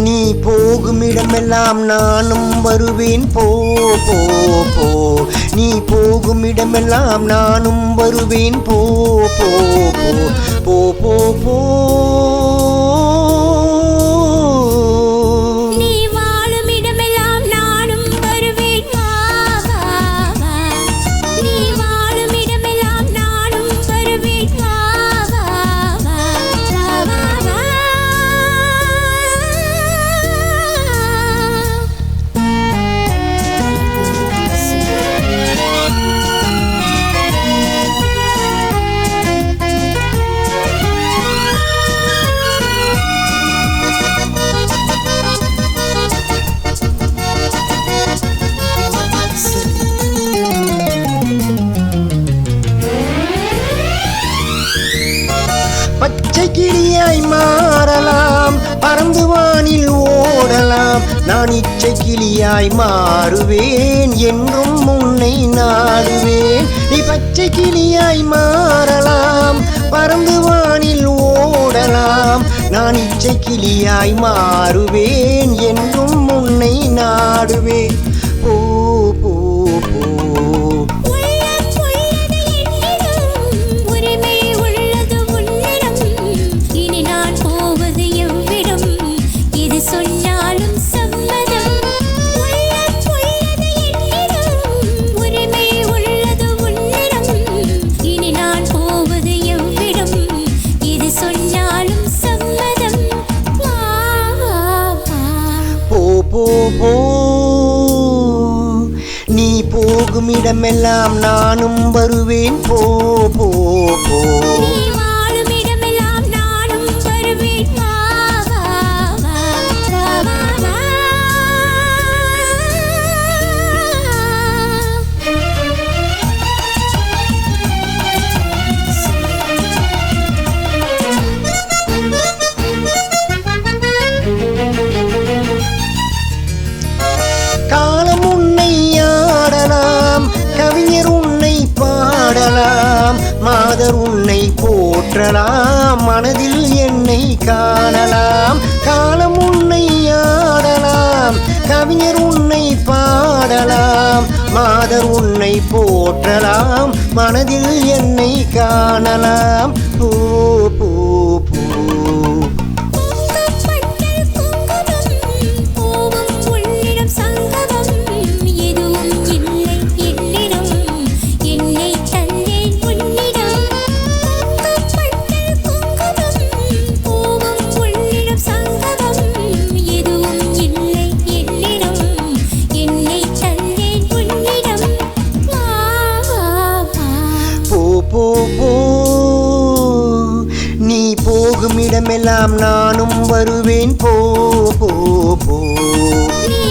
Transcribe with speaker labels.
Speaker 1: நீ போகுமிடமெல்லாம் நானும் வருவேன் போ போ போ நீ போகுமிடமெல்லாம் நானும் வருவேன் போ போ போ போ போ
Speaker 2: நீ வாழுமிடமெல்லாம் நானும் வருவேன் வா வா வா நீ வாழுமிடமெல்லாம் நானும் வருவேன் வா வா வா வா வா
Speaker 1: பச்சை கிளியாய் மாறலாம் பறந்து வானில் ஓடலாம் நான் இச்சை கிளியாய் மாறுவேன் என்றும் உன்னை நாடுவேன் நீ பச்சை கிளியாய் மாறலாம் பறந்து வானில் ஓடலாம் நான் இச்சை கிளியாய் மாறுவேன் என்றும் உன்னை நாடுவேன் போ போ போ
Speaker 2: சொன்னாலும் சம்மதம் உரிமை உள்ளது உன்னிடம் இனி நான் போவது எவ்விடம் இது சொன்னாலும் சம்மதம் வா வா வா
Speaker 1: போ போ போ நீ போகுமிடமெல்லாம் நானும் வருவேன் போ போ போ காலம் உன்னை ஆடலாம் கவிஞர் உன்னை பாடலாம் மாதர் உன்னை போற்றலாம் மனதில் என்னை காணலாம் காலம் உன்னை ஆடலாம் கவிஞர் உன்னை பாடலாம் மாதர் உன்னை போற்றலாம் மனதில் என்னை காணலாம் பூ பூ பூ போ போ நீ போகுமிடமெல்லாம் நானும் வருவேன் போ போ போ
Speaker 2: நீ